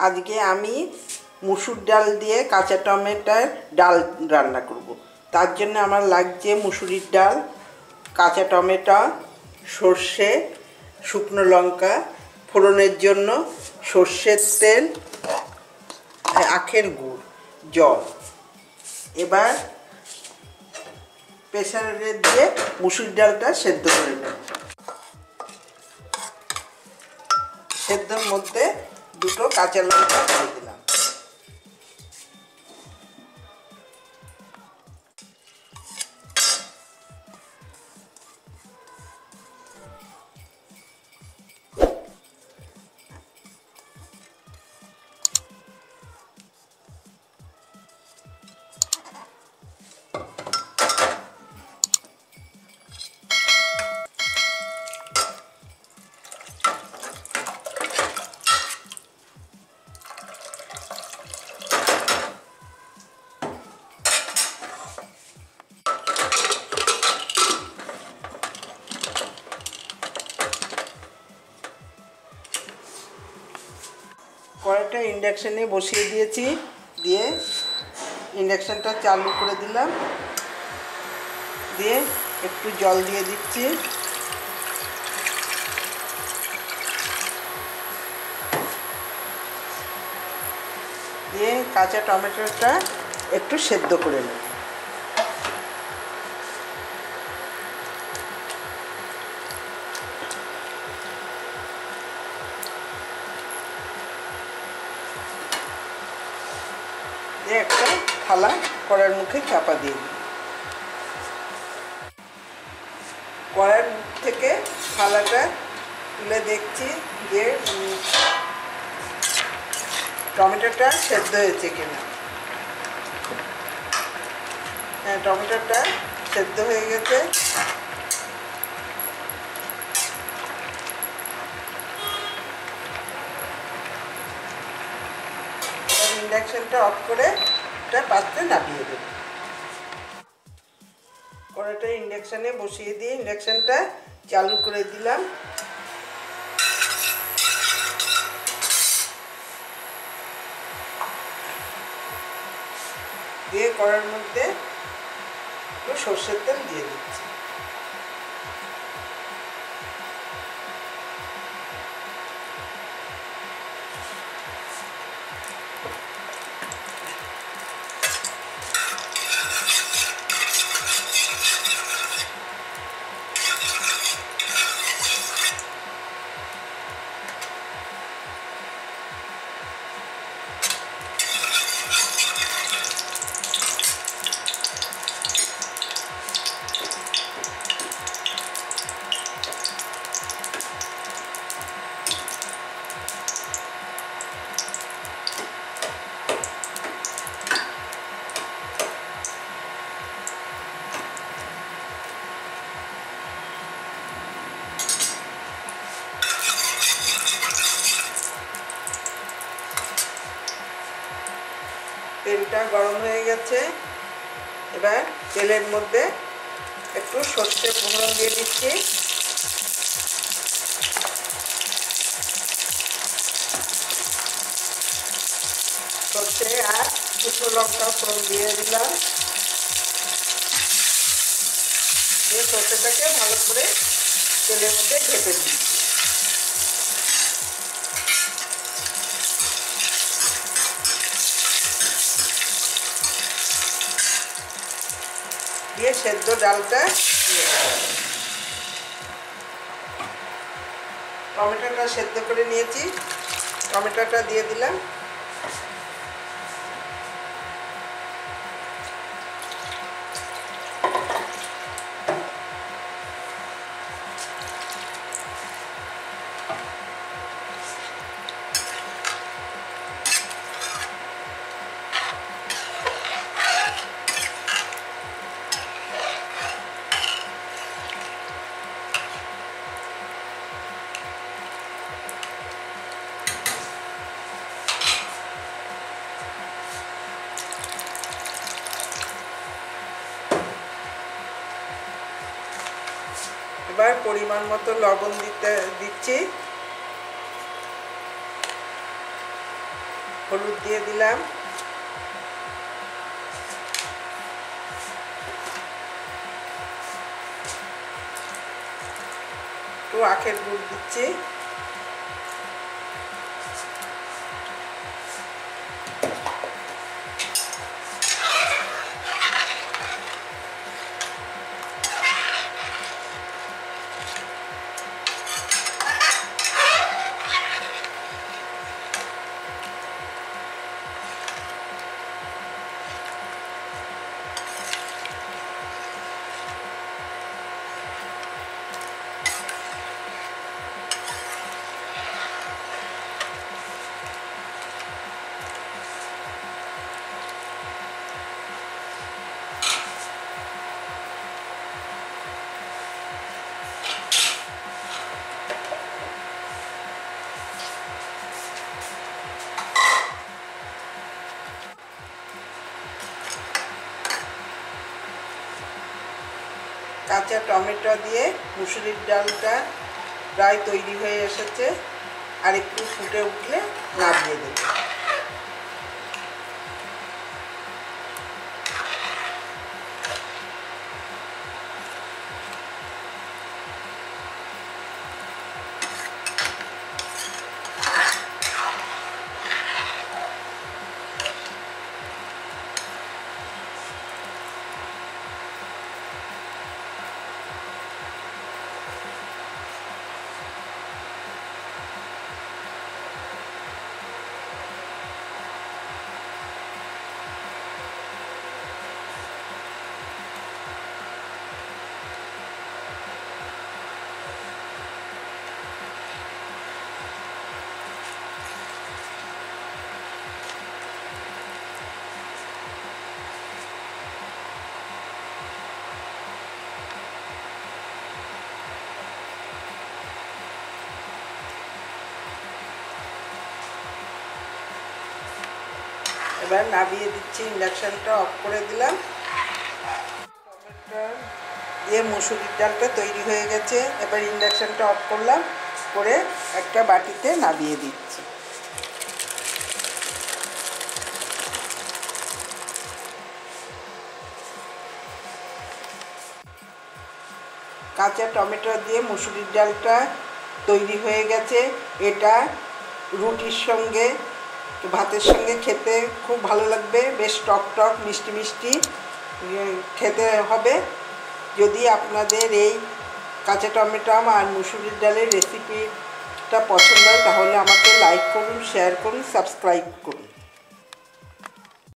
আজকে আমি মুসুর ডাল দিয়ে কাঁচা টমেটোর ডাল রান্না করব। তার জন্য আমার লাগছে মুসুরির ডাল, কাঁচা টমেটো, সর্ষে, শুকনো লঙ্কা, ফোড়নের জন্য সর্ষের তেল, আখের গুড়, জল। এবার প্রেসারে দিয়ে মুসুর ডালটা সেদ্ধ করে নেব। সেদ্ধর মধ্যে দুটো কাঁচা লঙ্কা দিয়ে দিলাম। কড়াইটা ইন্ডাকশানে বসিয়ে দিয়েছি, দিয়ে ইন্ডাকশানটা চালু করে দিলাম, দিয়ে একটু জল দিয়ে দিচ্ছি। দিয়ে কাঁচা টমেটোটা একটু সেদ্ধ করে নেব। একটা থালা কড়ার মুখে চাপা দিয়ে দিই। কড়ার মুখ থেকে থালাটা তুলে দেখছি যে টমেটোটা সেদ্ধ হয়েছে কিনা। হ্যাঁ, টমেটোটা সেদ্ধ হয়ে গেছে। ইন্ডাকশনটা অফ করে একটা পাত্রে নামিয়ে দেব। কড়াইটা ইন্ডাকশানে বসিয়ে দিয়ে ইন্ডাকশানটা চালু করে দিলাম। দিয়ে কড়ার মধ্যে একটু সর্ষের তেল দিয়ে দিচ্ছি। তেলটা গরম হয়ে গেছে। এবার তেলের মধ্যে একটু সর্ষে ফোড়ন দিয়ে দিচ্ছি। সর্ষে আর শুকনো লঙ্কা ফোড়ন দিয়ে দিলাম। দিয়ে সর্ষেটাকে ভালো করে তেলের মধ্যে ঢেকে দিচ্ছি। দিয়ে সেদ্ধ ডালটা টমেটোটা সেদ্ধ করে নিয়েছি, টমেটোটা দিয়ে দিলাম। এবার পরিমাণ মতো লবণ দিচ্ছি। হলুদ দিয়ে দিলাম, একটু আখের গুড় দিচ্ছি, কাঁচা টমেটো দিয়ে মুসুরির ডালটা প্রায় তৈরি হয়ে এসেছে, আর একটু ফুটে উঠলে নামিয়ে দেব। এবার নামিয়ে দিচ্ছি, ইন্ডাকশানটা অফ করে দিলাম। টমেটো দিয়ে মুসুরির ডালটা তৈরি হয়ে গেছে। এবার ইন্ডাকশানটা অফ করলাম, করে একটা বাটিতে নামিয়ে দিচ্ছি। কাঁচা টমেটো দিয়ে মুসুরির ডালটা তৈরি হয়ে গেছে। এটা রুটির সঙ্গে, ভাতের সঙ্গে খেতে খুব ভালো লাগবে, বেশ টক টক মিষ্টি মিষ্টি খেতে হবে। যদি আপনাদের এই কাঁচা টমেটো আর মুসুরির ডালের রেসিপিটা পছন্দ হয় তাহলে আমাকে লাইক করুন, শেয়ার করুন, সাবস্ক্রাইব করুন।